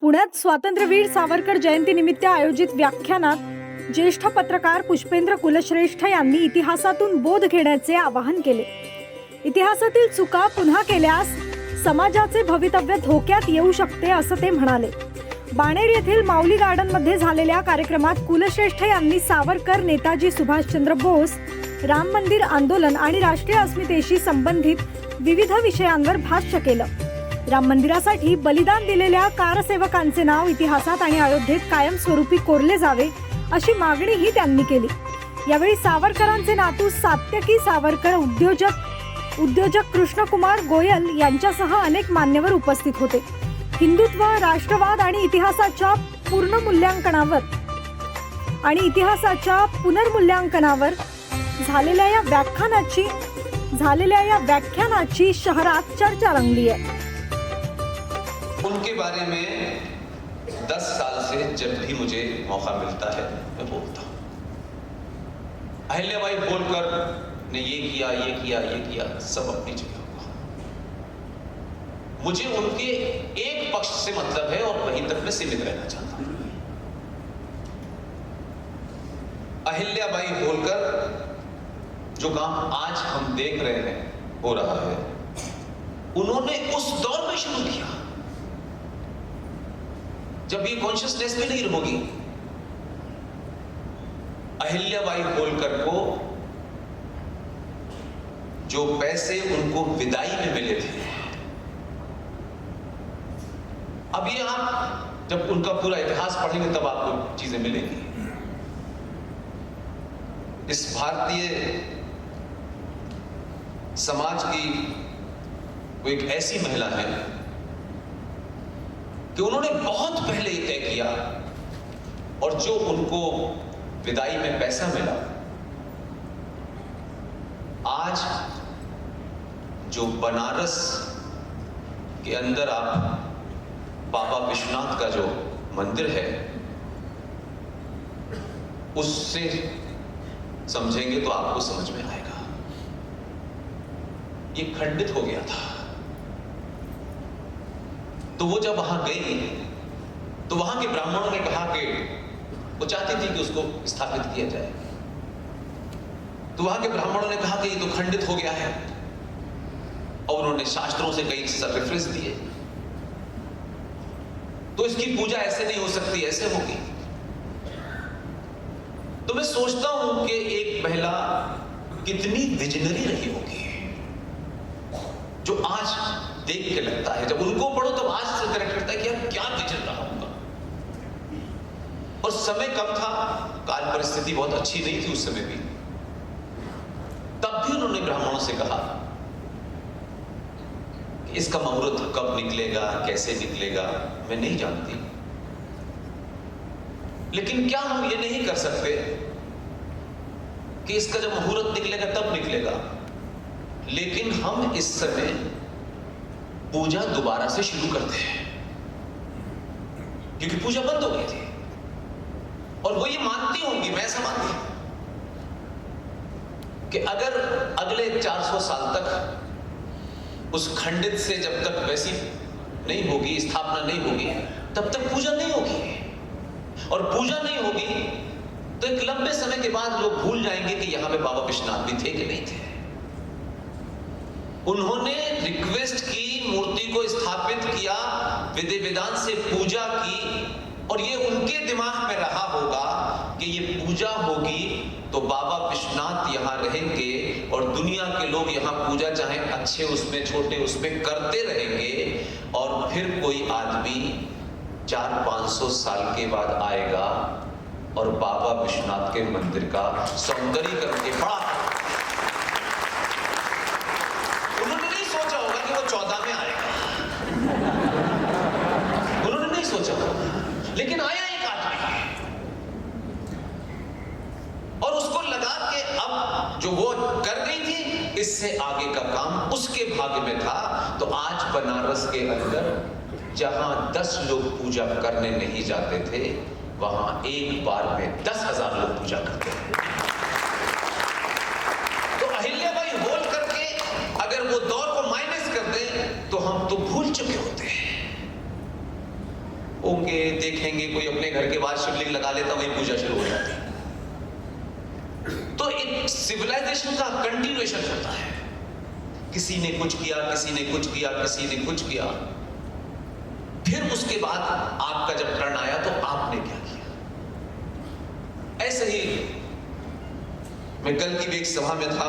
पुण्यात स्वातंत्र्यवीर सावरकर जयंतीनिमित्त आयोजित व्याख्यानात ज्येष्ठ पत्रकार पुष्पेंद्र कुलश्रेष्ठ यांनी इतिहासातून बोध घेण्याचे आवाहन केले। इतिहासातील चुका पुन्हा केल्यास समाजाचे भवितव्य धोक्यात येऊ शकते असं ते म्हणाले। बाणेर येथील माऊली गार्डन मध्ये झालेल्या कार्यक्रमात कुलश्रेष्ठ यांनी सावरकर, नेताजी सुभाषचंद्र बोस, राम मंदिर आंदोलन आणि राष्ट्रीय अस्मितेशी संबंधित विविध विषयांवर भाष्य केलं। राम मंदिरासाठी बलिदान दिलेल्या कारसेवकांचे नाव इतिहासात आणि अयोध्येत कायमस्वरूपी कोरले जावे अशी मागणीही त्यांनी केली। यावेळी सावरकरांचे नातू सात्यकी सावरकर, उद्योजक कृष्णकुमार गोयल यांच्यासह अनेक मान्यवर उपस्थित होते। हिंदुत्व, राष्ट्रवाद आणि इतिहासाच्या पुनर्मूल्यांकनावर झालेल्या या व्याख्यानाची शहरात चर्चा रंगली आहे। उनके बारे में 10 साल से जब भी मुझे मौका मिलता है मैं बोलता हूं। अहिल्याबाई होलकर ने ये किया सब अपनी जगह हुआ। मुझे उनके एक पक्ष से मतलब है और वहीं तक मैं सीमित रहना चाहता हूं। अहिल्याबाई होलकर जो काम आज हम देख रहे हैं हो रहा है, उन्होंने उस दौर में शुरू किया जब ये कॉन्शियसनेस भी नहीं होगी। अहिल्याबाई होलकर को जो पैसे उनको विदाई में मिले थे, अब ये आप जब उनका पूरा इतिहास पढ़ेंगे तब आपको चीजें मिलेंगी। इस भारतीय समाज की वो एक ऐसी महिला है कि उन्होंने बहुत पहले ही तय किया और जो उनको विदाई में पैसा मिला, आज जो बनारस के अंदर आप बाबा विश्वनाथ का जो मंदिर है उससे समझेंगे तो आपको समझ में आएगा। ये खंडित हो गया था, तो वो जब वहां गई तो वहां के ब्राह्मणों ने कहा कि वो चाहती थी कि उसको स्थापित किया जाए। तो वहां के ब्राह्मणों ने कहा कि ये तो खंडित हो गया है, और उन्होंने शास्त्रों से कई रेफरेंस दिए, तो इसकी पूजा ऐसे नहीं हो सकती, ऐसे होगी। तो मैं सोचता हूं कि एक महिला कितनी विजनरी रही होगी, जो आज देख के लगता है, जब उनको पढ़ो तब आज से कनेक्ट करता है कि यार क्या विजन रहा होगा। और समय कम था, काल परिस्थिति बहुत अच्छी नहीं थी उस समय भी, तब भी उन्होंने ब्राह्मणों से कहा कि इसका मुहूर्त कब निकलेगा, कैसे निकलेगा मैं नहीं जानती, लेकिन क्या हम ये नहीं कर सकते कि इसका जब मुहूर्त निकलेगा तब निकलेगा, लेकिन हम इस समय पूजा दोबारा से शुरू करते हैं, क्योंकि पूजा बंद हो गई थी। और वो ये मानती होंगी, मैं ऐसा मानती हूं कि अगर अगले 400 साल तक उस खंडित से जब तक वैसी नहीं होगी, स्थापना नहीं होगी, तब तक पूजा नहीं होगी। और पूजा नहीं होगी तो एक लंबे समय के बाद लोग भूल जाएंगे कि यहां पे बाबा विश्वनाथ भी थे कि नहीं थे। उन्होंने रिक्वेस्ट की, मूर्ति को स्थापित किया, विधि विधान से पूजा की, और ये उनके दिमाग में रहा होगा कि ये पूजा होगी तो बाबा विश्वनाथ यहां रहेंगे और दुनिया के लोग यहां पूजा चाहे अच्छे उसमें छोटे उसमें करते रहेंगे, और फिर कोई आदमी 400-500 साल के बाद आएगा और बाबा विश्वनाथ के मंदिर का सौंदर्यीकरण के बड़ा। उन्होंने नहीं सोचा होगा कि वो 14 में आएगा, उन्होंने नहीं सोचा होगा, लेकिन आया एक आदमी और उसको लगा कि अब जो वो कर गई थी, इससे आगे का काम उसके भाग्य में था। तो आज बनारस के अंदर जहां 10 लोग पूजा करने नहीं जाते थे, वहां एक बार में 10,000 लोग पूजा करते हैं। तो अहिल्याबाई होलकर के अगर वो दौर को माइनस कर दे तो हम तो भूल चुके होते हैं। होंगे, देखेंगे, कोई अपने घर के बाहर शिवलिंग लगा लेता, वही पूजा शुरू हो जाती। तो एक सिविलाइजेशन का कंटिन्यूएशन होता है, किसी ने कुछ किया, किसी ने कुछ किया, किसी ने कुछ किया, फिर उसके बाद आपका जब टर्न आया तो आपने क्या किया। ऐसे ही मैं कल की भी एक सभा में था,